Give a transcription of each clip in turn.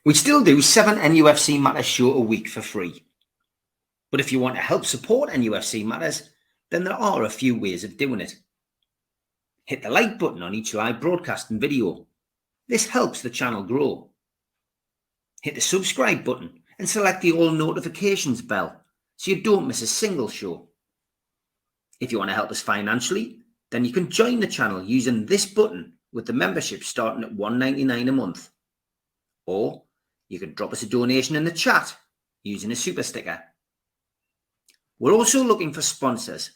We still do 7 NUFC Matters show a week for free. But if you want to help support NUFC Matters, then there are a few ways of doing it. Hit the like button on each live broadcast and video. This helps the channel grow. Hit the subscribe button and select the all notifications bell so you don't miss a single show. If you want to help us financially, then you can join the channel using this button with the membership starting at $1.99 a month. Or you can drop us a donation in the chat using a super sticker. We're also looking for sponsors.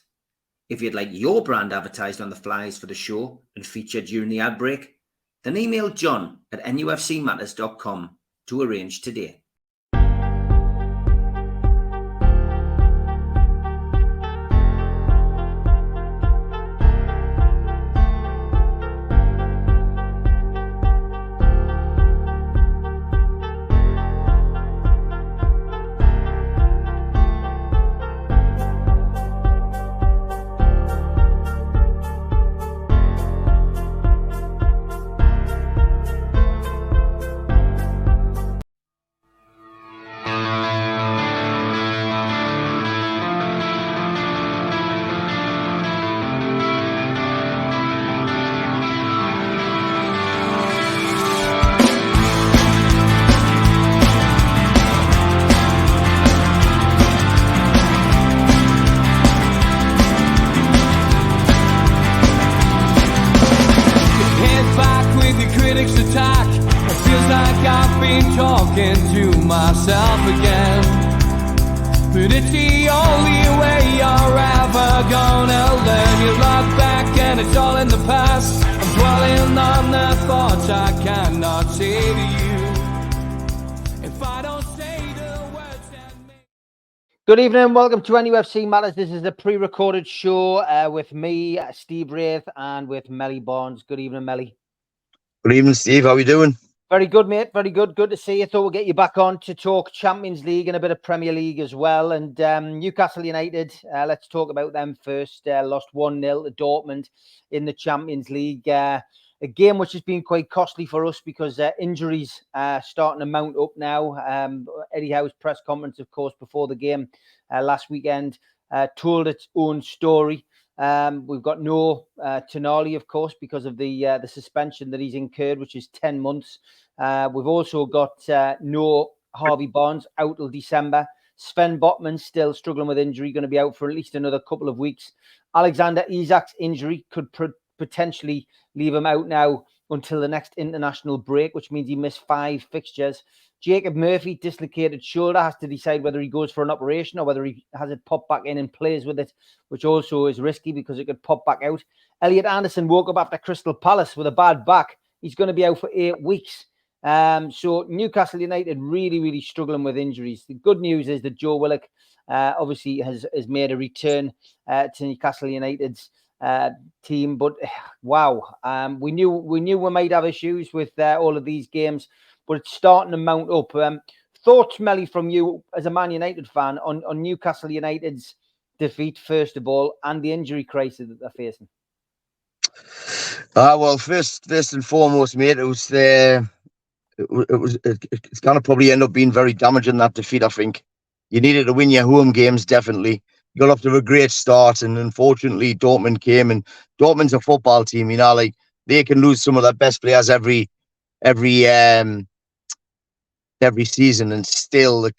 If you'd like your brand advertised on the flyers for the show and featured during the ad break, then email John at nufcmatters.com to arrange today. Myself again, but it's the only way you're ever gonna learn. You look back and it's all in the past. I'm dwelling on the thoughts I cannot say to you if I don't say the words that make... Good evening and welcome to NUFC Matters. This is a pre-recorded show with me, Steve Wraith, and with Melly Barnes. Good evening, Melly. Good evening, Steve. How are you doing? Very good, mate. Very good. Good to see you. Thought we'll get you back on to talk Champions League and a bit of Premier League as well. And Newcastle United, let's talk about them first. Lost 1-0 to Dortmund in the Champions League. A game which has been quite costly for us because injuries are starting to mount up now. Eddie Howe's press conference, of course, before the game last weekend told its own story. We've got no Tonali, of course, because of the suspension that he's incurred, which is 10 months. We've also got no Harvey Barnes out till December. Sven Botman still struggling with injury, going to be out for at least another couple of weeks. Alexander Isak's injury could potentially leave him out now until the next international break, which means he missed 5 fixtures. Jacob Murphy, dislocated shoulder, has to decide whether he goes for an operation or whether he has it pop back in and plays with it, which also is risky because it could pop back out. Elliot Anderson woke up after Crystal Palace with a bad back. He's going to be out for 8 weeks. So Newcastle United really struggling with injuries. The good news is that Joe Willock obviously has made a return to Newcastle United's team. But wow, we knew we might have issues with all of these games, but it's starting to mount up. Thoughts, Melly, from you as a Man United fan on Newcastle United's defeat, first of all, and the injury crisis that they're facing? Well, first and foremost, mate, it's going to probably end up being very damaging, that defeat. I think you needed to win your home games, definitely. You got off to a great start, and unfortunately, Dortmund came, and Dortmund's a football team, like they can lose some of their best players every season, and still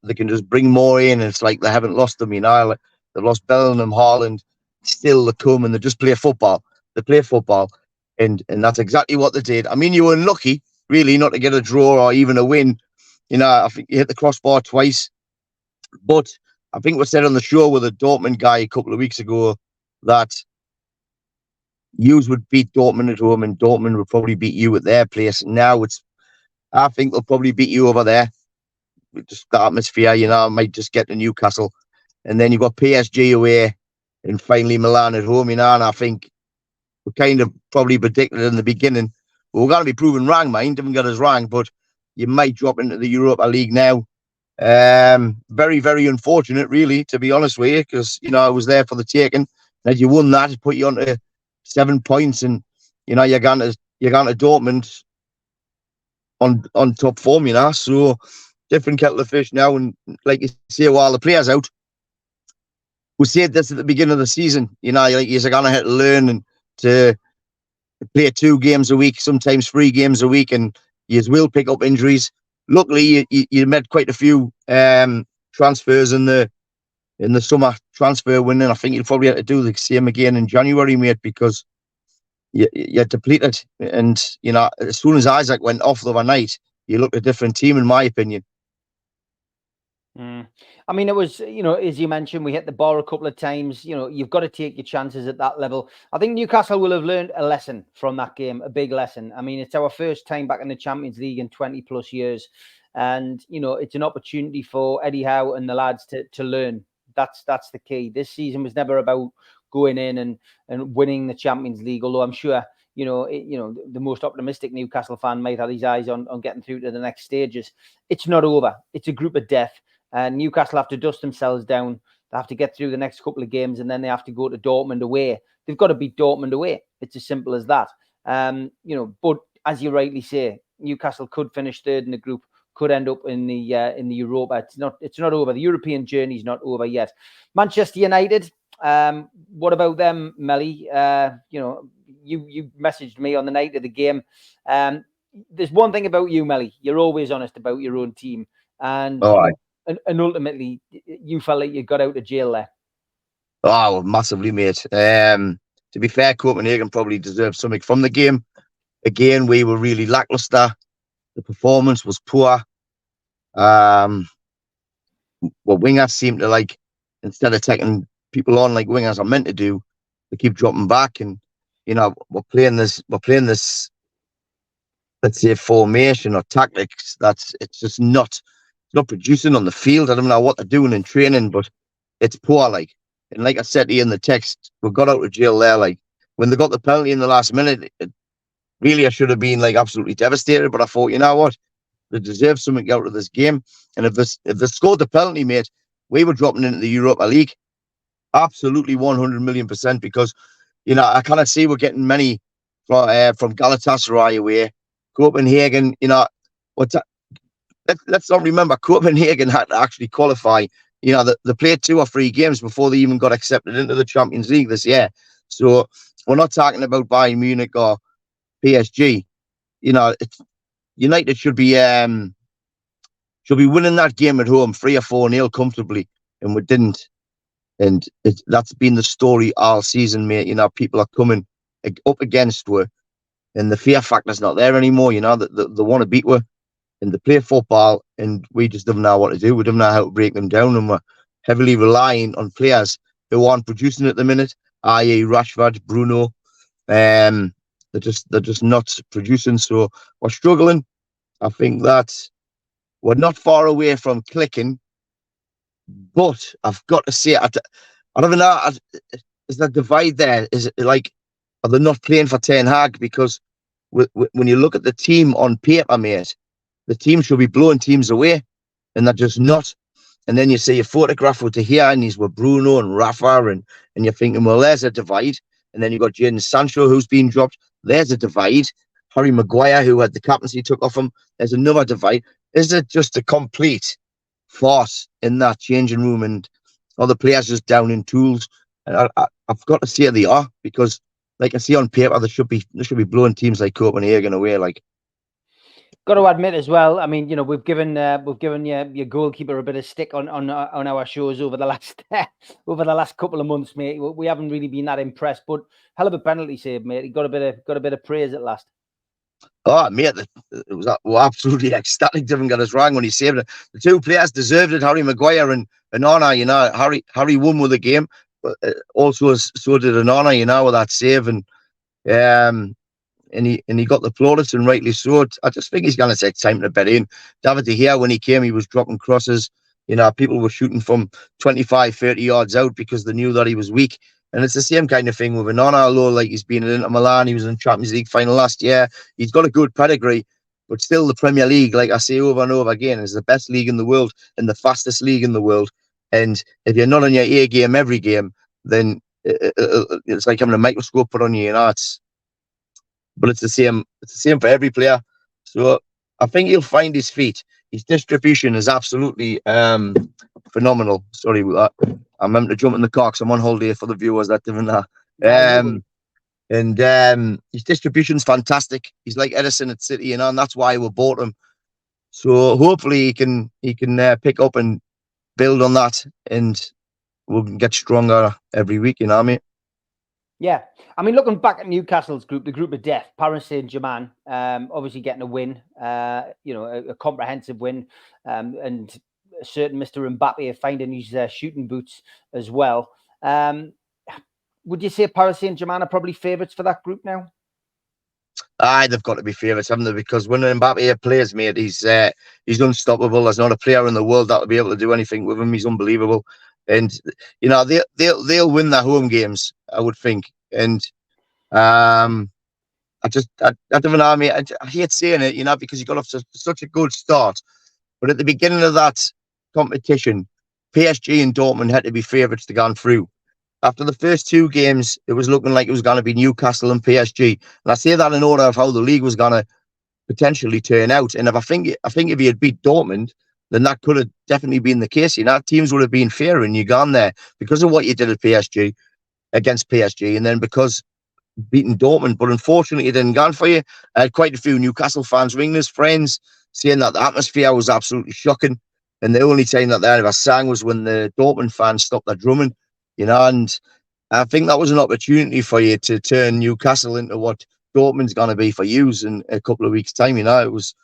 they can just bring more in. It's like they haven't lost them, like they've lost Bellingham, Haaland, still they come and they just play football. They play football, and that's exactly what they did. I mean, you were unlucky, really, not to get a draw or even a win. I think you hit the crossbar twice, but I think we said on the show with a Dortmund guy a couple of weeks ago that you would beat Dortmund at home and Dortmund would probably beat you at their place. Now I think they'll probably beat you over there. Just the atmosphere, might just get to Newcastle. And then you've got PSG away and finally Milan at home, and I think we kind of probably predicted in the beginning. We're going to be proven wrong, mind. Didn't get us wrong, but you might drop into the Europa League now. Very unfortunate, really, to be honest with you, because, I was there for the taking. And you won that, it put you on to 7 points, and, you're going to Dortmund on top form, so different kettle of fish now. And like you say, while the players out, we said this at the beginning of the season, you're going to have to learn and to play 2 games a week, sometimes 3 games a week, and you will pick up injuries. Luckily, you made quite a few transfers in the summer transfer window. I think you'll probably have to do the same again in January, mate, because you're depleted. And as soon as Isaac went off the other night, you looked a different team, in my opinion. I mean, it was, as you mentioned, we hit the bar a couple of times. You've got to take your chances at that level. I think Newcastle will have learned a lesson from that game, a big lesson. I mean, it's our first time back in the Champions League in 20 plus years. And, it's an opportunity for Eddie Howe and the lads to learn. That's the key. This season was never about going in and winning the Champions League, although I'm sure, the most optimistic Newcastle fan might have his eyes on getting through to the next stages. It's not over. It's a group of death. And Newcastle have to dust themselves down. They have to get through the next couple of games, and then they have to go to Dortmund away. They've got to beat Dortmund away. It's as simple as that. But as you rightly say, Newcastle could finish third in the group, could end up in the Europa. It's not over. The European journey is not over yet. Manchester United. What about them, Melly? You messaged me on the night of the game. There's one thing about you, Melly. You're always honest about your own team, and and ultimately, you felt like you got out of jail there. Oh, massively, mate. To be fair, Copenhagen probably deserved something from the game. Again, we were really lackluster. The performance was poor. Wingers seem to, instead of taking people on like wingers are meant to do, they keep dropping back. And we're playing this, let's say, formation or tactics it's not producing on the field. I don't know what they're doing in training, but it's poor. And like I said to you in the text, we got out of jail there. When they got the penalty in the last minute, really I should have been absolutely devastated. But I thought, you know what, they deserve something out of this game. And if they scored the penalty, mate, we were dropping into the Europa League. Absolutely 100,000,000%, because I kind of see we're getting many from Galatasaray away, Copenhagen. Let's not remember, Copenhagen had to actually qualify. They played 2 or 3 games before they even got accepted into the Champions League this year. So we're not talking about Bayern Munich or PSG. United should be winning that game at home 3 or 4-0 comfortably, and we didn't. And that's been the story all season, mate. People are coming up against us, and the fear factor's not there anymore. They want to beat us, and they play football, and we just don't know what to do. We don't know how to break them down, and we're heavily relying on players who aren't producing at the minute, i.e. Rashford, Bruno. They're just not producing, so we're struggling. I think that we're not far away from clicking, but I've got to say, I don't know, is that divide there? Is it are they not playing for Ten Hag? Because when you look at the team on paper, mate, the team should be blowing teams away, and they're just not. And then you see a photograph with here, and he's with Bruno and Rafa, and you're thinking, well, there's a divide. And then you've got Jadon Sancho, who's been dropped. There's a divide. Harry Maguire, who had the captaincy took off him. There's another divide. Is it just a complete farce in that changing room, and all the players just down in tools? And I've got to say they are, because, like I see on paper, they should be blowing teams like Copenhagen away. Got to admit as well, I mean, we've given your goalkeeper a bit of stick on our shows over the last couple of months, mate. We haven't really been that impressed, but hell of a penalty save, mate. He got a bit of praise at last. Oh, mate, we're absolutely ecstatic to even get us wrong when he saved it. The 2 players deserved it, Harry Maguire and Onana. Harry won with the game, but also so did Onana, with that save, and he got the plaudits, and rightly so. I just think he's going to take time to bed in. David De Gea, when he came, he was dropping crosses. People were shooting from 25, 30 yards out because they knew that he was weak. And it's the same kind of thing with Onana, although he's been in Inter Milan, he was in the Champions League final last year. He's got a good pedigree, but still the Premier League, like I say over and over again, is the best league in the world and the fastest league in the world. And if you're not on your A game every game, then it's like having a microscope put on you. But it's the same for every player. So I think he'll find his feet. His distribution is absolutely phenomenal. Sorry about that. I meant to jump in the car because I'm on holiday for the viewers that didn't know. And his distribution's fantastic. He's like Edison at City, you know, and that's why we bought him. So hopefully he can pick up and build on that, and we'll get stronger every week, you know what I mean? Yeah. I mean, looking back at Newcastle's group, the group of death, Paris Saint-Germain, obviously getting a win, a comprehensive win, and a certain Mr. Mbappe finding his shooting boots as well. Would you say Paris Saint-Germain are probably favourites for that group now? Aye, they've got to be favourites, haven't they? Because when Mbappe plays, mate, he's unstoppable. There's not a player in the world that will be able to do anything with him. He's unbelievable, and you know they'll win their home games, I would think. And I don't know. I mean, I hate saying it, you know, because you got off to such a good start, but at the beginning of that competition, PSG and Dortmund had to be favourites to go through. After the first two games, it was looking like it was going to be Newcastle and PSG. And I say that in order of how the league was going to potentially turn out. And I think if he had beat Dortmund, then that could have definitely been the case. You know, teams would have been fair and you gone there because of what you did at PSG against PSG, and then because beating Dortmund. But unfortunately, it didn't go for you. I had quite a few Newcastle fans ring us friends saying that the atmosphere was absolutely shocking. And the only time that they ever sang was when the Dortmund fans stopped their drumming. You know, and I think that was an opportunity for you to turn Newcastle into what Dortmund's going to be for you in a couple of weeks' time. You know, it was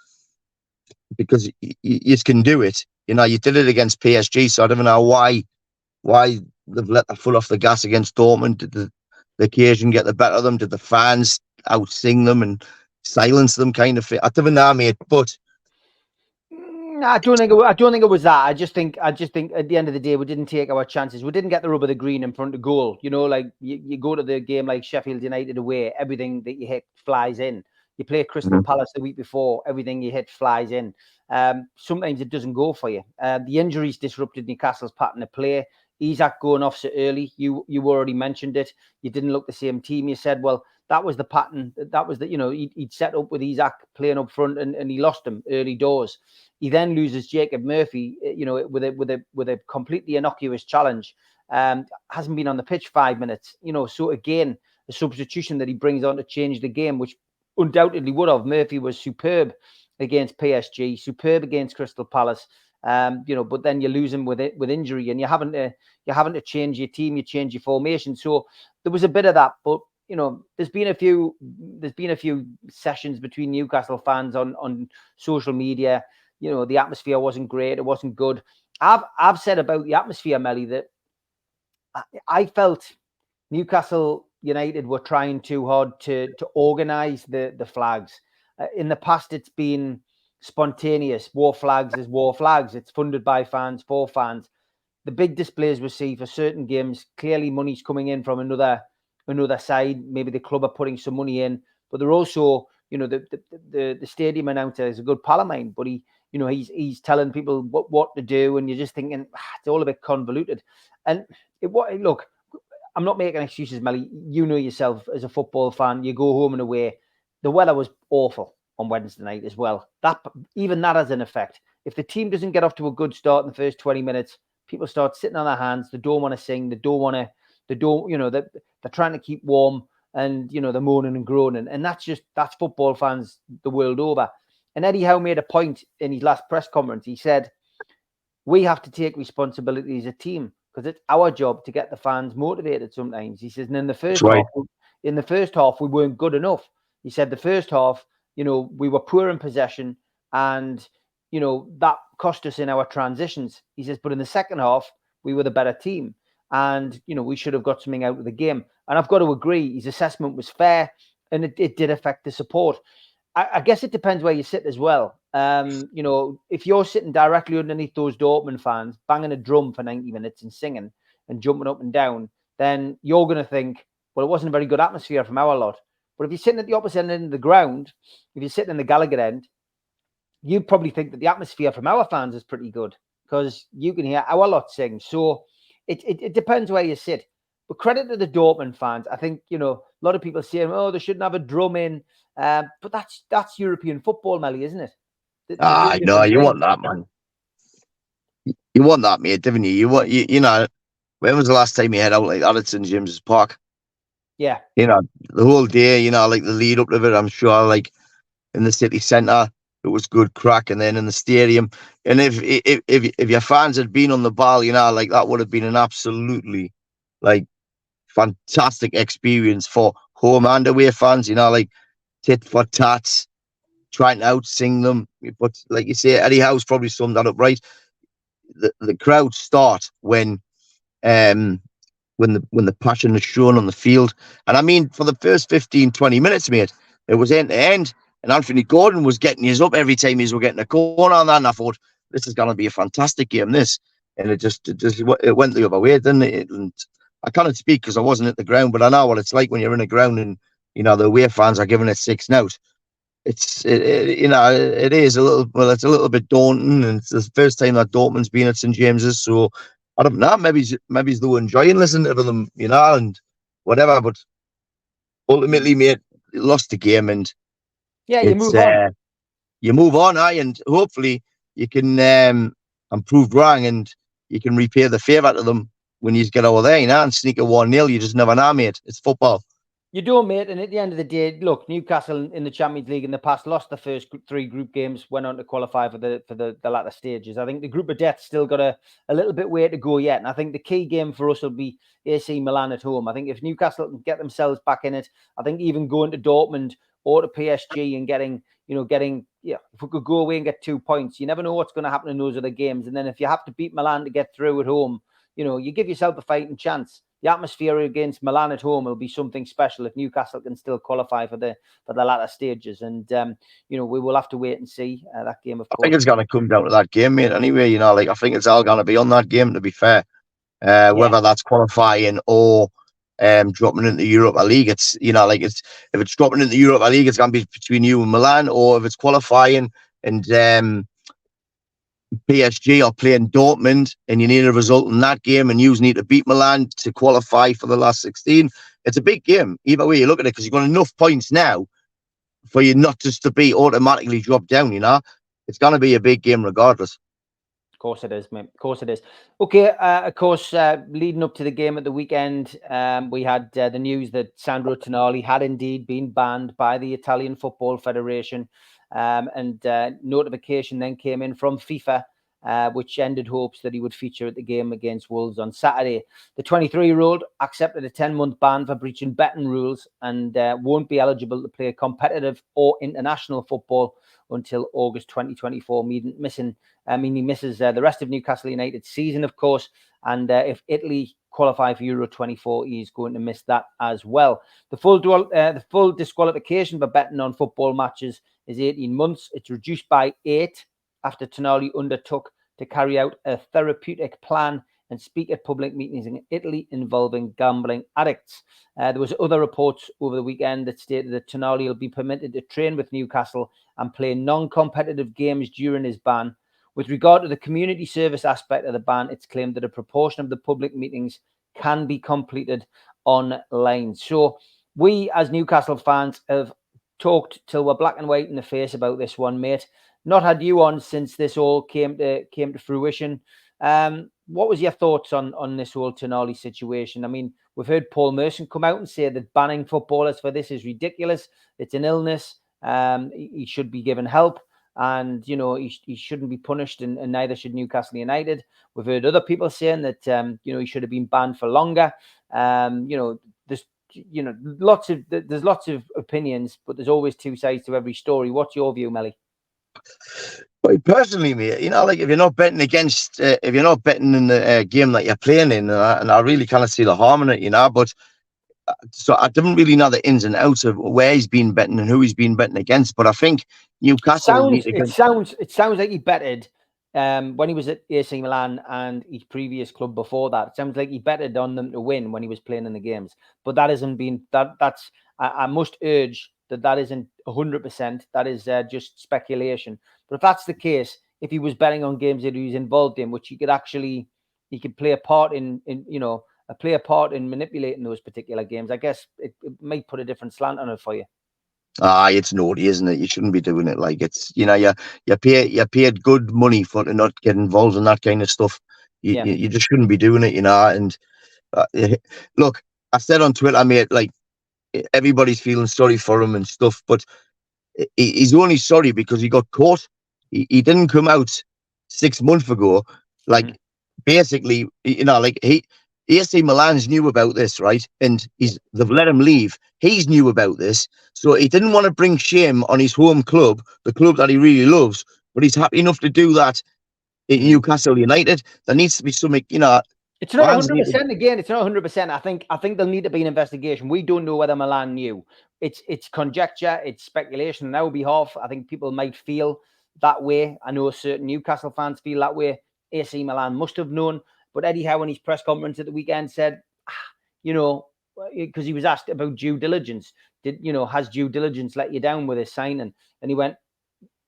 because you can do it. You know, you did it against PSG, so I don't know why they've let their foot off the gas against Dortmund. Did the occasion get the better of them? Did the fans out-sing them and silence them, kind of thing? I don't know, mate, but I don't think it was that. I just think at the end of the day, we didn't take our chances. We didn't get the rub of the green in front of goal. You know, like you go to the game like Sheffield United away, everything that you hit flies in. You play Crystal Palace the week before, everything you hit flies in. Sometimes it doesn't go for you. The injuries disrupted Newcastle's pattern of play. Isak going off so early. You already mentioned it. You didn't look the same team. You said, well, that was the pattern. That was he'd set up with Isak playing up front, and he lost him early doors. He then loses Jacob Murphy, with a completely innocuous challenge. Hasn't been on the pitch 5 minutes. So again, a substitution that he brings on to change the game, which undoubtedly would have. Murphy was superb against PSG, superb against Crystal Palace. But then you lose him with injury, and you're having to change your team, you change your formation. So there was a bit of that, but there's been a few sessions between Newcastle fans on social media. The atmosphere wasn't great, it wasn't good. I've said about the atmosphere, Melly, that I felt Newcastle United were trying too hard to organise the flags. In the past, it's been spontaneous. War flags is war flags. It's funded by fans for fans. The big displays we see for certain games, clearly money's coming in from another side. Maybe the club are putting some money in, but they're also, the stadium announcer is a good pal of mine, but he's telling people what to do, and you're just thinking it's all a bit convoluted. And look, I'm not making excuses, Melly. You know yourself as a football fan, you go home and away. The weather was awful on Wednesday night as well. Even that has an effect. If the team doesn't get off to a good start in the first 20 minutes, people start sitting on their hands. They don't want to sing. They're trying to keep warm, and they're moaning and groaning. And that's football fans the world over. And Eddie Howe made a point in his last press conference. He said, we have to take responsibility as a team, because it's our job to get the fans motivated sometimes. He says, and in the first half, we weren't good enough. He said the first half, we were poor in possession, and, that cost us in our transitions. He says, but in the second half, we were the better team, and, we should have got something out of the game. And I've got to agree, his assessment was fair, and it did affect the support. I guess it depends where you sit as well. If you're sitting directly underneath those Dortmund fans, banging a drum for 90 minutes and singing and jumping up and down, then you're going to think, well, it wasn't a very good atmosphere from our lot. But if you're sitting at the opposite end of the ground, if you're sitting in the Gallagher end, you probably think that the atmosphere from our fans is pretty good, because you can hear our lot sing. So it depends where you sit. But credit to the Dortmund fans. I think, a lot of people saying, oh, they shouldn't have a drum in. But that's European football, Melly, isn't it? Ah, no, you want that, man. You want that, mate, didn't you? You know, when was the last time you head out like that at St James's Park? Yeah. You know, the whole day, you know, like the lead up to it, I'm sure, like in the city centre, it was good crack, and then in the stadium. And if your fans had been on the ball, you know, like that would have been an absolutely like fantastic experience for home and away fans, you know, like tit for tats, trying to outsing them. But like you say, Eddie Howe's probably summed that up right. The crowds start um when the passion is shown on the field. And I mean, for the first 15, 20 minutes, mate, it was end to end. And Anthony Gordon was getting his up every time he was getting a corner on that. And I thought, this is going to be a fantastic game, this. And it went the other way, didn't it? And I cannot speak because I wasn't at the ground, but I know what it's like when you're in the ground and, you know, the away fans are giving it 6-0. You know, it is a little, well, it's a little bit daunting, and it's the first time that Dortmund's been at St James's, so I don't know, maybe they were enjoying listening to them, you know, and whatever, but ultimately, mate, lost the game, and Yeah, you it's move on. you move on, and hopefully you can improve wrong, and you can repay the favour to them when you get over there, you know, and sneak a 1-0. You just never know, mate. It's football. You do, mate. And at the end of the day, look, Newcastle in the Champions League in the past lost the first 3 group games, went on to qualify for the latter stages. I think the group of death still got a little bit way to go yet. And I think the key game for us will be AC Milan at home. I think if Newcastle can get themselves back in it, I think even going to Dortmund or to PSG and getting, if we could go away and get 2 points, you never know what's going to happen in those other games. And then if you have to beat Milan to get through at home, you give yourself a fighting chance. The atmosphere against Milan at home will be something special if Newcastle can still qualify for the latter stages. And, we will have to wait and see that game, of course. I think it's going to come down to that game, mate, anyway. You know, like, I think it's all going to be on that game, to be fair. Whether that's qualifying or dropping into the Europa League, it's, you know, like, if it's dropping into the Europa League, it's going to be between you and Milan, or if it's qualifying and PSG are playing Dortmund and you need a result in that game and you need to beat Milan to qualify for the last 16, it's a big game. Either way you look at it, because you've got enough points now for you not just to be automatically dropped down, you know. It's going to be a big game regardless. Of course it is, mate. Of course it is. Okay, of course, leading up to the game at the weekend, we had the news that Sandro Tonali had indeed been banned by the Italian Football Federation. And notification then came in from FIFA, which ended hopes that he would feature at the game against Wolves on Saturday. The 23-year-old accepted a 10-month ban for breaching betting rules and won't be eligible to play competitive or international football until August 2024, he misses the rest of Newcastle United's season, of course. And if Italy qualify for Euro 24, he's going to miss that as well. The full disqualification for betting on football matches is 18 months. It's reduced by 8 after Tonali undertook to carry out a therapeutic plan and speak at public meetings in Italy involving gambling addicts. There was other reports over the weekend that stated that Tonali will be permitted to train with Newcastle and play non-competitive games during his ban. With regard to the community service aspect of the ban, it's claimed that a proportion of the public meetings can be completed online. So we, as Newcastle fans, have talked till we're black and white in the face about this one, mate. Not had you on since this all came to fruition. What was your thoughts on this whole Tonali situation? I mean, we've heard Paul Merson come out and say that banning footballers for this is ridiculous. It's an illness. He should be given help, and he shouldn't be punished, and neither should Newcastle United. We've heard other people saying that he should have been banned for longer. There's lots of opinions, but there's always 2 sides to every story. What's your view, Melly? Well, personally, mate, like, if you're not betting if you're not betting in the game that you're playing in, and I really kind of see the harm in it, but so I didn't really know the ins and outs of where he's been betting and who he's been betting against, but I think Newcastle it sounds like he betted when he was at AC Milan and his previous club before that. It sounds like he betted on them to win when he was playing in the games, but that hasn't been that's I must urge that isn't 100%. That is just speculation. But if that's the case, if he was betting on games that he was involved in, which he could play a part in manipulating those particular games, I guess it might put a different slant on it for you. It's naughty, isn't it? You shouldn't be doing it. Like, it's, you're paid good money for to not get involved in that kind of stuff. You just shouldn't be doing it, And look, I said on Twitter, mate, like, everybody's feeling sorry for him and stuff, but he's only sorry because he got caught. He didn't come out 6 months ago, like, basically, like, AC Milan's knew about this, right? And they've let him leave. He's knew about this, so he didn't want to bring shame on his home club, the club that he really loves. But he's happy enough to do that in Newcastle United. There needs to be something, It's not 100% again. It's not 100%. I think there'll need to be an investigation. We don't know whether Milan knew. It's conjecture. It's speculation on our behalf. I think people might feel that way. I know certain Newcastle fans feel that way. AC Milan must have known. But Eddie Howe in his press conference at the weekend said, because he was asked about due diligence, has due diligence let you down with this signing? And he went,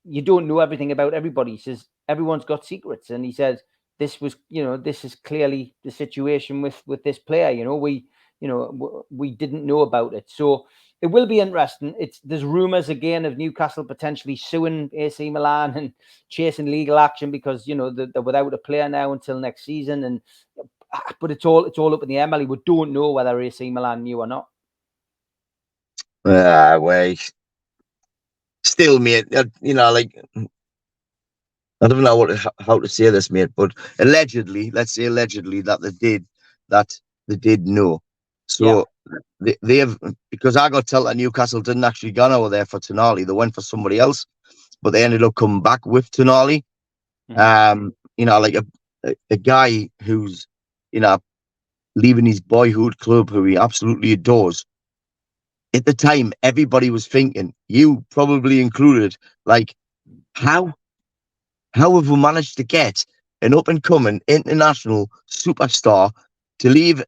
you don't know everything about everybody. He says, everyone's got secrets. And he said, this is clearly the situation with this player. We didn't know about it. So it will be interesting. There's rumours again of Newcastle potentially suing AC Milan and chasing legal action because they're without a player now until next season. But it's all up in the air, Melly. We don't know whether AC Milan knew or not. Wait. Still, mate, like, I don't know how to say this, mate, but allegedly, let's say allegedly that they did know. So they have, because I got told that Newcastle didn't actually go over there for Tonali. They went for somebody else, but they ended up coming back with Tonali. Like a guy who's, leaving his boyhood club who he absolutely adores. At the time, everybody was thinking, you probably included, like, how have we managed to get an up-and-coming international superstar to leave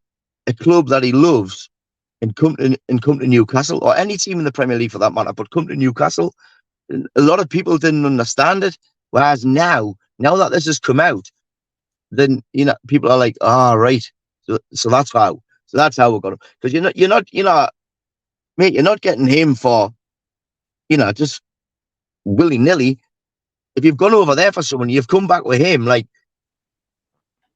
a club that he loves and come to Newcastle, or any team in the Premier League for that matter, but come to Newcastle? A lot of people didn't understand it. Whereas now that this has come out, then people are like, right. So that's how we're gonna, because you're not mate, you're not getting him for just willy-nilly. If you've gone over there for someone, you've come back with him. Like,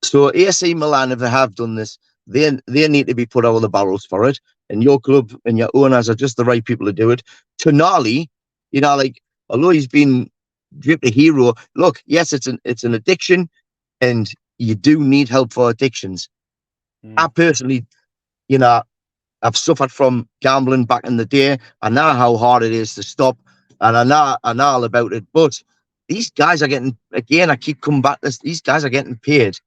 so AC Milan, if they have done this, they need to be put out of the barrels for it. And your club and your owners are just the right people to do it. Tonali, like, although he's been dripped a hero, look, yes, it's an addiction, and you do need help for addictions. I personally, I've suffered from gambling back in the day. I know how hard it is to stop, and I know all about it. But these guys are getting, again, I keep coming back to this, these guys are getting paid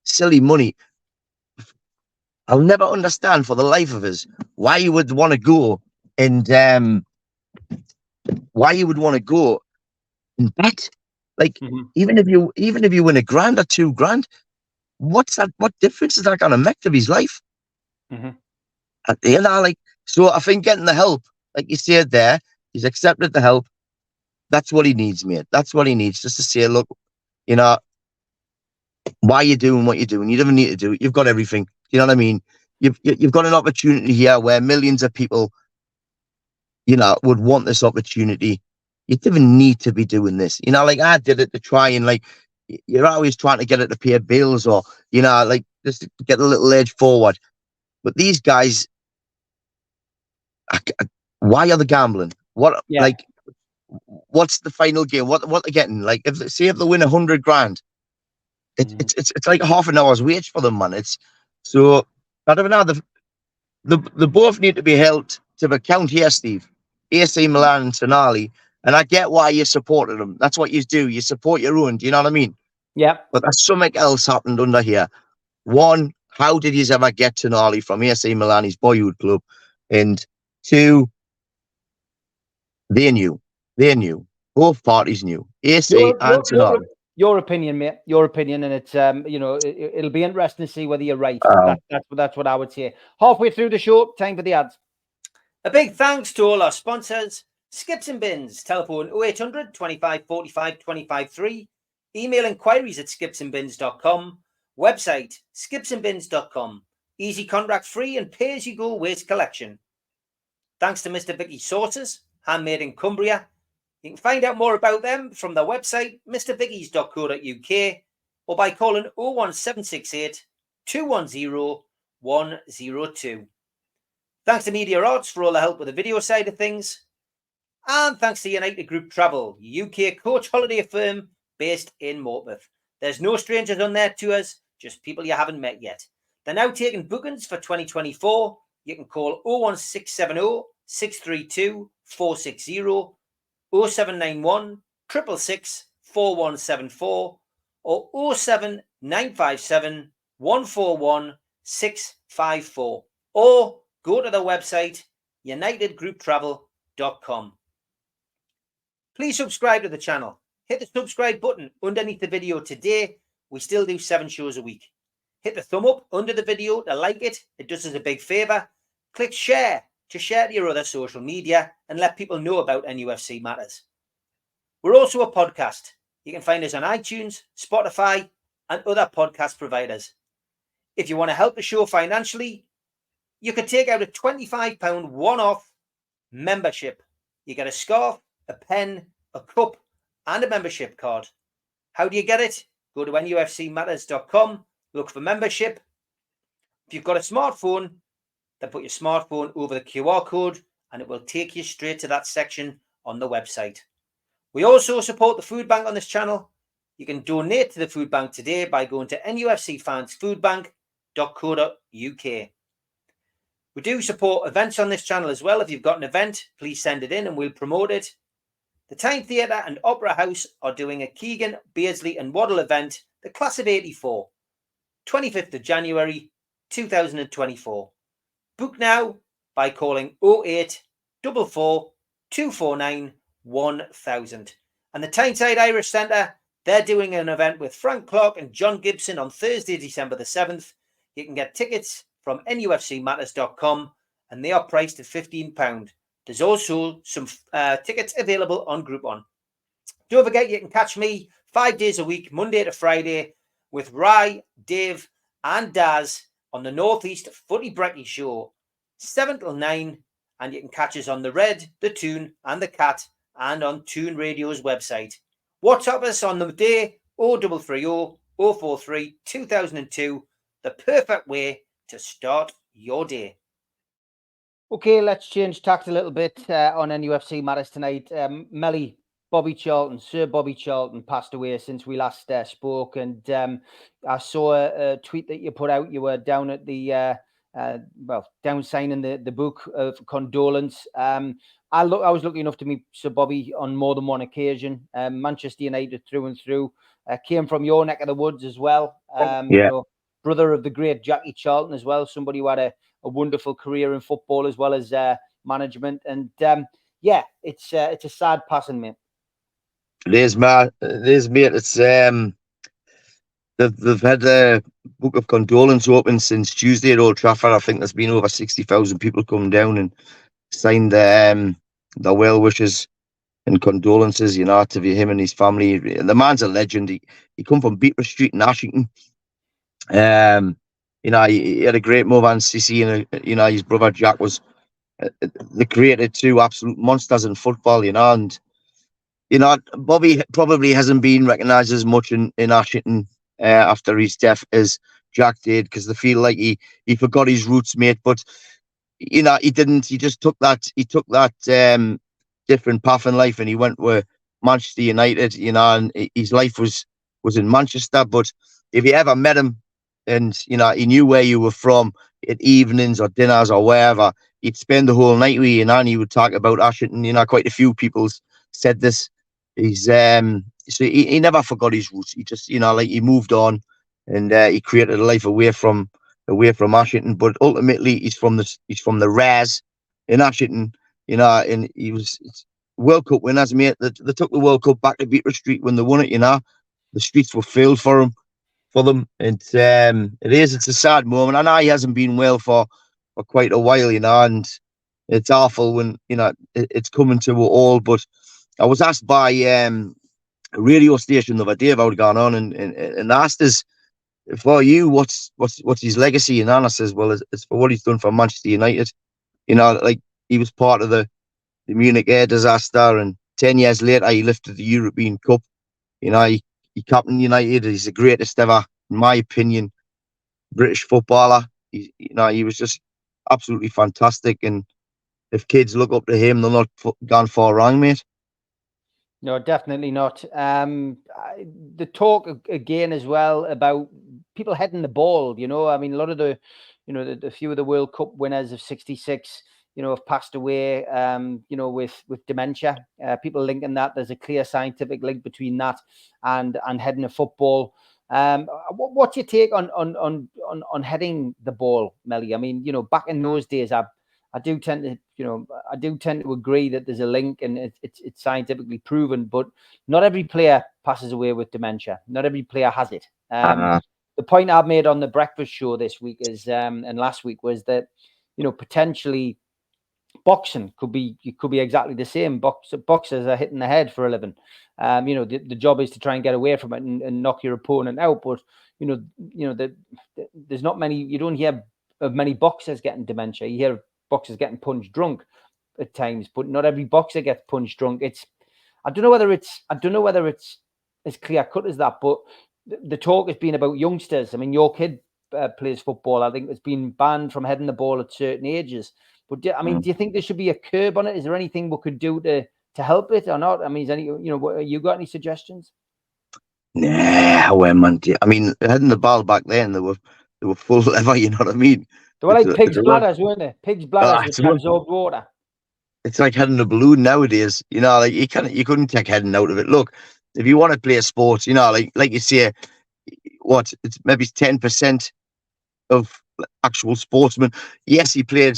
silly money. I'll never understand for the life of us why you would want to go and bet. Like, even if you win $1,000 or $2,000, what difference is that going to make to his life? So I think getting the help, like you said there, he's accepted the help. That's what he needs, mate. That's what he needs, just to say, look, why are you doing what you're doing? You don't need to do it. You've got everything. You know what I mean? You've got an opportunity here where millions of people, would want this opportunity. You didn't need to be doing this. Like, I did it to try and, like, you're always trying to get it to pay bills, or, like, just to get a little edge forward. But these guys, why are they gambling? Like, what's the final game? What they're getting? Like, if they win $100,000, it's like half an hour's wage for them, man. So I don't know. They both need to be held to account here, Steve. AC Milan and Tonali, and I get why you supported them. That's what you do. You support your own. Do you know what I mean? Yeah. But there's something else happened under here. One, how did you ever get Tonali from AC Milan, his boyhood club? And two, they knew. Both parties knew. AC and Tonali. Your opinion, mate. Your opinion, and it's it'll be interesting to see whether you're right. That's what I would say. Halfway through the show, time for the ads. A big thanks to all our sponsors: Skips and Bins, telephone 0800 25 45 25 3, email inquiries at skipsandbins.com, website skipsandbins.com, easy contract free and pay as you go waste collection. Thanks to Mr. Vicky Sauces, handmade in Cumbria. You can find out more about them from their website, mrviggies.co.uk, or by calling 01768 210 102. Thanks to Media Arts for all the help with the video side of things. And thanks to United Group Travel, UK coach holiday firm based in Morpeth. There's no strangers on their tours, just people you haven't met yet. They're now taking bookings for 2024. You can call 01670 632 460, 0791 666 4174, or 07957 141 654, or go to the website unitedgrouptravel.com. Please subscribe to the channel. Hit the subscribe button underneath the video today. We still do 7 shows a week. Hit the thumb up under the video to like it. It does us a big favour. Click share to share to your other social media and let people know about NUFC matters. We're also a podcast. You can find us on iTunes, Spotify, and other podcast providers. If you want to help the show financially, you can take out a £25 one-off membership. You get a scarf, a pen, a cup, and a membership card. How do you get it? Go to nufcmatters.com, look for membership. If you've got a smartphone, then put your smartphone over the QR code and it will take you straight to that section on the website. We also support the food bank on this channel. You can donate to the food bank today by going to nufcfansfoodbank.co.uk. We do support events on this channel as well. If you've got an event, please send it in and we'll promote it. The Tyne Theatre and Opera House are doing a Keegan, Beardsley and Waddle event, the Class of 84, 25th of January 2024. Book now by calling 0844 249 1000. And the Tyneside Irish Centre, they're doing an event with Frank Clark and John Gibson on Thursday, December the 7th. You can get tickets from nufcmatters.com and they are priced at £15. There's also some tickets available on Groupon. Don't forget, you can catch me 5 days a week, Monday to Friday, with Rye, Dave, and Daz on the Northeast Footy Brekkie Show, 7 till 9. And you can catch us on the Red, the Toon, and the Cat, and on Toon Radio's website. WhatsApp us on the day 0330 043 2002, the perfect way to start your day. Okay, let's change tact a little bit on NUFC matters tonight. Melly, Sir Bobby Charlton passed away since we last spoke, and I saw a tweet that you put out. You were down at the down signing the book of condolence. I was lucky enough to meet Sir Bobby on more than one occasion. Manchester United through and through. Came from your neck of the woods as well. You know, brother of the great Jackie Charlton as well. Somebody who had a wonderful career in football as well as management. And it's a sad passing, mate. It is, mate. It's they've had a book of condolence open since Tuesday at Old Trafford. I think there's been over 60,000 people come down and signed their well wishes and condolences, you know, to him and his family. The man's a legend. He come from Beatrice Street in Ashington. You know, he had a great move on Sissy, and you know, his brother Jack was. They created two absolute monsters in football, you know, and you know, Bobby probably hasn't been recognised as much in Ashington after his death as Jack did, because they feel like he forgot his roots, mate. But you know, he didn't. He just took that. He took that different path in life, and he went with Manchester United, you know, and his life was in Manchester. But if you ever met him, and you know, he knew where you were from at evenings or dinners or wherever, he'd spend the whole night with you, and he would talk about Ashington. You know, quite a few people said this. He's so he never forgot his roots. He just, you know, like, he moved on, and he created a life away from Ashington. But ultimately, he's from the Raz in Ashington, you know, and he was World Cup winners, mate. They took the World Cup back to Beatrice Street when they won it. You know, the streets were filled for them. And it's a sad moment. I know he hasn't been well for quite a while, you know, and it's awful when, you know, it's coming to all. But I was asked by a radio station the other day about going on, and asked us, for you, what's his legacy? And I says, well, it's for what he's done for Manchester United. You know, like, he was part of the the Munich air disaster, and 10 years later he lifted the European Cup. You know, he captained United. He's the greatest ever, in my opinion, British footballer. He was just absolutely fantastic. And if kids look up to him, they're not gone far wrong, mate. No, definitely not. The talk again as well about people heading the ball. You know, I mean, a lot of the few of the World Cup winners of '66, have passed away. With dementia. People linking that there's a clear scientific link between that and heading a football. What's your take on heading the ball, Melly? I mean, back in those days, I do tend to agree that there's a link and it's scientifically proven, but not every player passes away with dementia. Not every player has it. The point I've made on the breakfast show this week is, and last week, was that, potentially boxing could be exactly the same. Boxers are hitting the head for a living. The job is to try and get away from it and knock your opponent out. But, there's not many, you don't hear of many boxers getting dementia. You hear of boxers getting punched drunk at times, but not every boxer gets punched drunk. I don't know whether it's as clear cut as that, but the talk has been about youngsters. I mean, your kid plays football. I think it's been banned from heading the ball at certain ages. But do you think there should be a curb on it? Is there anything we could do to help it or not? I mean, you got any suggestions? Nah, man. I mean, heading the ball back then, they were full lever. You know what I mean? They were like pigs' bladders, weren't they? Pigs' bladders which absorbed water. It's like heading a balloon nowadays. Like you couldn't take heading out of it. Look, if you want to play a sport, like you say, it's maybe 10% of actual sportsmen. Yes, he play at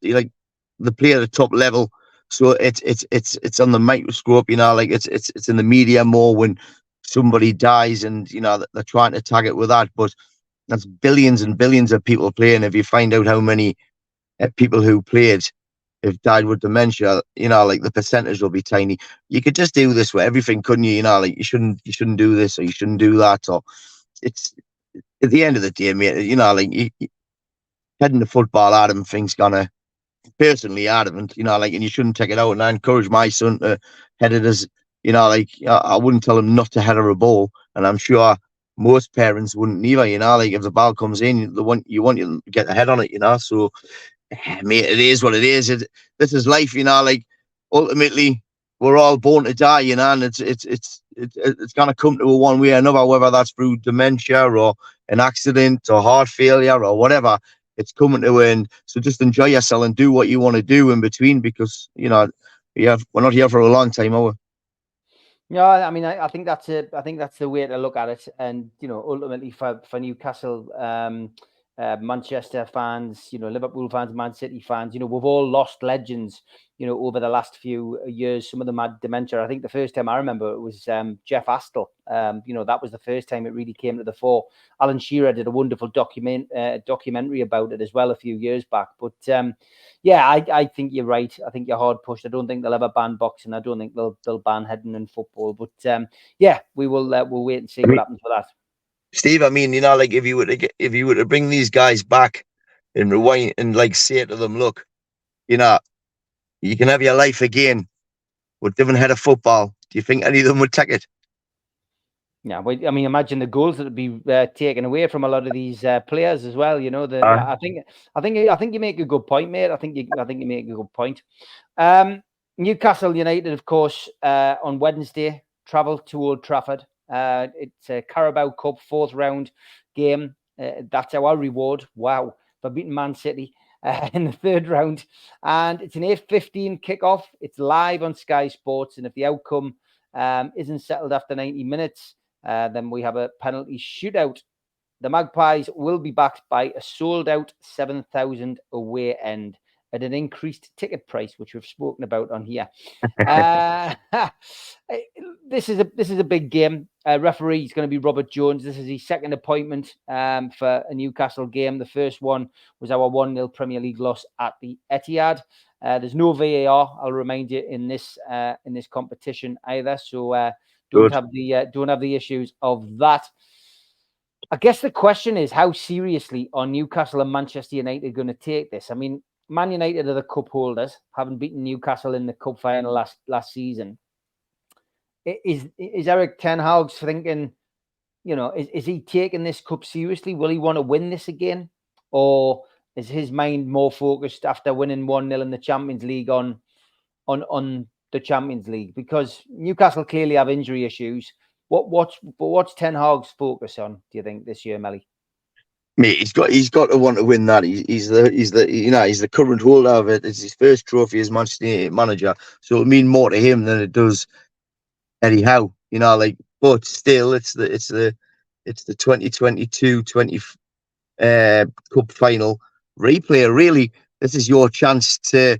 the top level, so it's on the microscope. Like it's in the media more when somebody dies, and they're trying to tag it with that. But that's billions and billions of people playing. If you find out how many people who played have died with dementia, like the percentage will be tiny. You could just do this with everything, couldn't you? Like you shouldn't do this or you shouldn't do that. Or it's at the end of the day, mate. Like heading the football out of him, things gonna personally adamant. And you shouldn't take it out. And I encourage my son to head it as I wouldn't tell him not to head a ball, and I'm sure most parents wouldn't either. Like if the ball comes in, you want to get the head on it. So. Mate, it is what it is. This is life, like ultimately we're all born to die, and it's gonna come to a one way or another, whether that's through dementia or an accident or heart failure or whatever. It's coming to an end. So just enjoy yourself and do what you want to do in between, because we're not here for a long time, are we? Yeah, I mean, I think that's it. I think that's the way to look at it. And ultimately for Newcastle, Manchester fans, Liverpool fans, Man City fans, we've all lost legends, over the last few years. Some of them had dementia. I think the first time I remember it was Jeff Astle. That was the first time it really came to the fore. Alan Shearer did a wonderful documentary about it as well a few years back. But I think you're right. I think you're hard pushed. I don't think they'll ever ban boxing. I don't think they'll ban heading in football. But we'll wait and see what happens with that. Steve, I mean, like if you were to bring these guys back and rewind and like say to them, look, you can have your life again with different head of football. Do you think any of them would take it? Yeah, well, I mean, imagine the goals that would be taken away from a lot of these players as well. I think you make a good point, mate. I think you make a good point. Newcastle United, of course, on Wednesday travel to Old Trafford. It's a Carabao Cup 4th round game. That's our reward. Wow, for beating Man City in the 3rd round. And it's an 8:15 kickoff. It's live on Sky Sports. And if the outcome isn't settled after 90 minutes, then we have a penalty shootout. The Magpies will be backed by a sold-out 7,000 away end at an increased ticket price, which we've spoken about on here. This is a big game. Referee is going to be Robert Jones. This is his 2nd appointment for a Newcastle game. The first one was our 1-0 Premier League loss at the Etihad. There's no VAR, I'll remind you, in this competition either. So don't have the issues of that. I guess the question is, how seriously are Newcastle and Manchester United going to take this? I mean, Man United are the cup holders, having beaten Newcastle in the cup final last season. Is Eric Ten Hag's thinking, is he taking this cup seriously? Will he want to win this again? Or is his mind more focused after winning 1-0 in the Champions League on the Champions League? Because Newcastle clearly have injury issues. What's Ten Hag's focus on, do you think, this year, Melly? Mate, he's got to want to win that. He's the current holder of it. It's his first trophy as Manchester United manager, so it'll mean more to him than it does Eddie Howe. But still, it's the 2022-20 cup final replay. Really, this is your chance to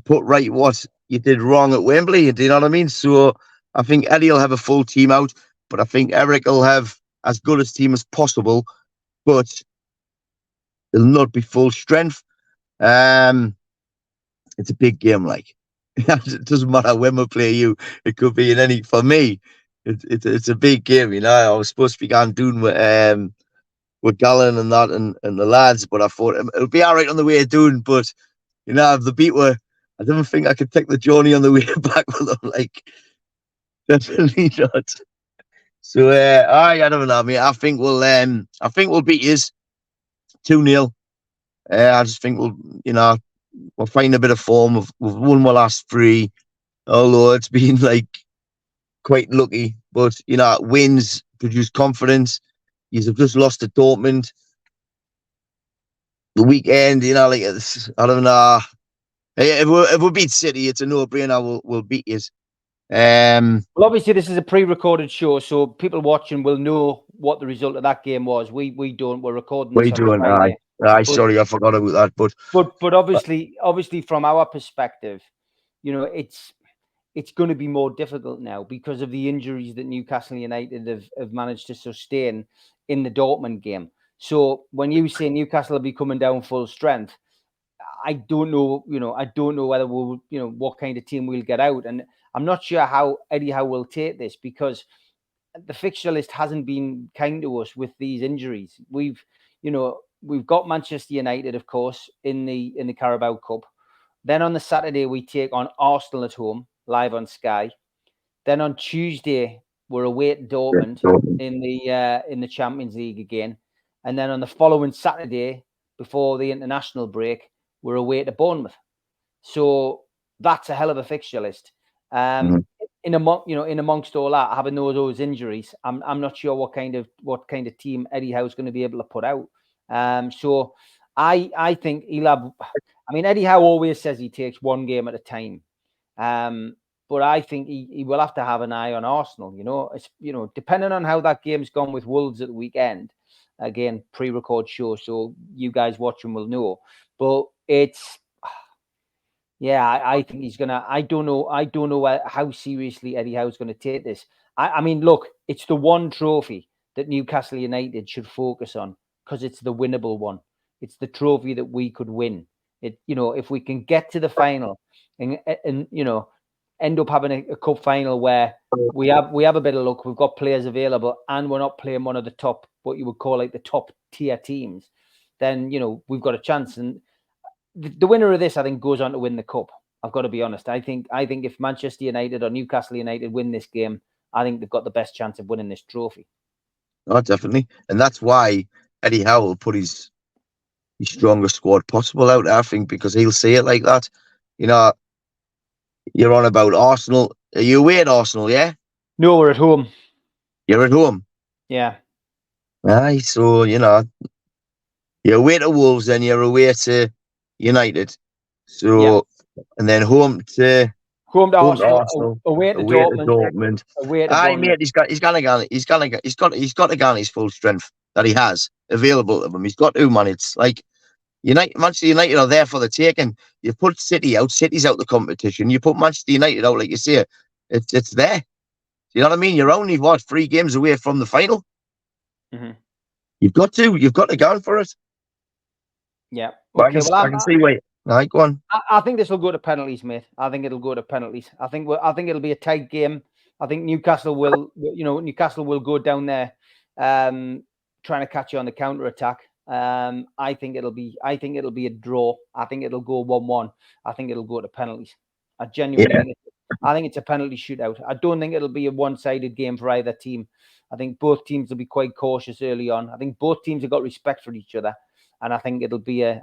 put right what you did wrong at Wembley. Do you know what I mean? So I think Eddie will have a full team out, but I think Eric will have as good a team as possible, but it'll not be full strength. It's a big game, it doesn't matter when we play you. It could be in any. For me, it's a big game. I was supposed to be going doing with Gallen and that and the lads, but I thought it'll be all right on the way doing. But if the beat were, I don't think I could take the journey on the way back with them. Definitely not. So I don't know. I think we'll beat yous 2-0. I just think we'll find a bit of form. We've won my last 3, although it's been quite lucky. But wins produce confidence. You've just lost to Dortmund the weekend. I don't know. If we beat City, it's a no-brainer. We'll beat you. Well, obviously, this is a pre-recorded show, so people watching will know what the result of that game was. We don't. We're recording. We doing? Sorry, I forgot about that. But obviously, from our perspective, it's going to be more difficult now because of the injuries that Newcastle United have managed to sustain in the Dortmund game. So when you say Newcastle will be coming down full strength, I don't know. I don't know whether we'll, what kind of team we'll get out, and I'm not sure how Eddie Howe will take this because the fixture list hasn't been kind to us with these injuries. We've got Manchester United, of course, in the Carabao Cup. Then on the Saturday we take on Arsenal at home, live on Sky. Then on Tuesday we're away at Dortmund in the Champions League again, and then on the following Saturday before the international break we're away to Bournemouth. So that's a hell of a fixture list. In amongst all that, having those injuries, I'm not sure what kind of team Eddie Howe's going to be able to put out. So I think he'll have. Eddie Howe always says he takes one game at a time, but I think he will have to have an eye on Arsenal. It's depending on how that game's gone with Wolves at the weekend. Again, pre-record show, so you guys watching will know. But it's. Yeah, I think he's gonna. I don't know how seriously Eddie Howe's going to take this. Look, it's the one trophy that Newcastle United should focus on because it's the winnable one. It's the trophy that we could win. If we can get to the final and end up having a cup final where we have a bit of luck, we've got players available, and we're not playing one of the top, what you would call the top tier teams, then we've got a chance. And the winner of this, I think, goes on to win the cup. I've got to be honest. I think if Manchester United or Newcastle United win this game, I think they've got the best chance of winning this trophy. Oh, definitely. And that's why Eddie Howe will put his strongest squad possible out, I think, because he'll see it like that. You're on about Arsenal. Are you away at Arsenal, yeah? No, we're at home. You're at home? Yeah. Aye, so, you're away to Wolves, then you're away to United. So, and then home to Arsenal, away to Dortmund. Aye, mate, he's got to garner his full strength that he has available to him. He's got to, man. It's like Manchester United are there for the taking. You put City out, City's out the competition. You put Manchester United out, like you say, it's there. You know what I mean? You're only 3 games away from the final. Mm-hmm. You've got to go for it. Yeah. Okay, I can see why. Right, go on. I think this will go to penalties, mate. I think it'll go to penalties. I think it'll be a tight game. I think Newcastle will go down there, trying to catch you on the counter attack. I think it'll be a draw. I think it'll go 1-1. I think it'll go to penalties. I genuinely think it's a penalty shootout. I don't think it'll be a one-sided game for either team. I think both teams will be quite cautious early on. I think both teams have got respect for each other, and I think it'll be a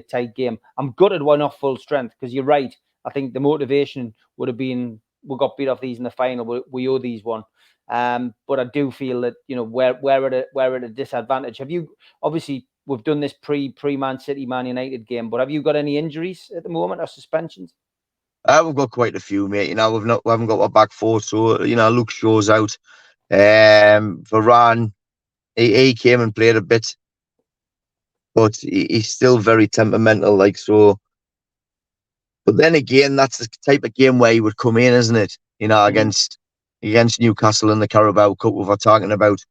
tight game. I'm gutted we're not full strength, because you're right. I think the motivation would have been, we got beat off these in the final. We owe these one. But I do feel that, you know, we're at a disadvantage. Have you, obviously we've done this pre-Man City Man United game, but have you got any injuries at the moment or suspensions? We've got quite a few, mate. You know, we haven't got our back four, so you know, Luke Shaw's out. Varane, he came and played a bit, but he's still very temperamental, like so. But then again, that's the type of game where he would come in, isn't it? You know, against Newcastle in the Carabao Cup, we were talking about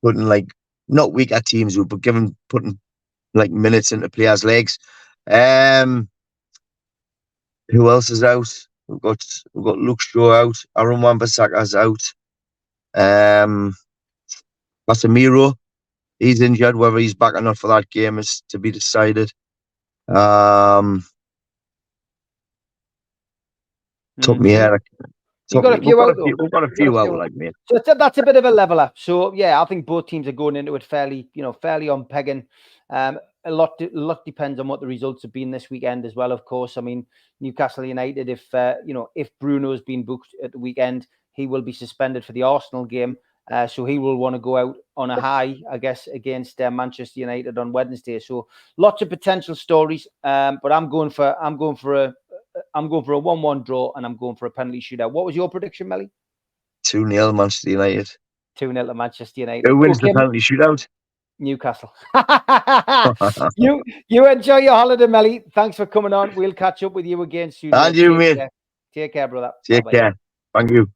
putting like not weaker teams, but putting like minutes into players' legs. Who else is out? We've got Luke Shaw out. Aaron Wan-Bissaka's out. Casemiro, he's injured. Whether he's back or not for that game is to be decided. Took me out. We've got a few out, like me. So that's a bit of a leveler. So yeah, I think both teams are going into it fairly on pegging. A lot depends on what the results have been this weekend as well. Of course, I mean, Newcastle United, if Bruno's been booked at the weekend, he will be suspended for the Arsenal game. So he will want to go out on a high, I guess, against Manchester United on Wednesday. So lots of potential stories. But I'm going for a 1-1 draw, and I'm going for a penalty shootout. What was your prediction, Melly? 2-0 Manchester United. 2-0 to Manchester United. Who wins the penalty shootout? Newcastle. You enjoy your holiday, Melly. Thanks for coming on. We'll catch up with you again soon. And you, mate. Take care, brother. Take care. Thank you.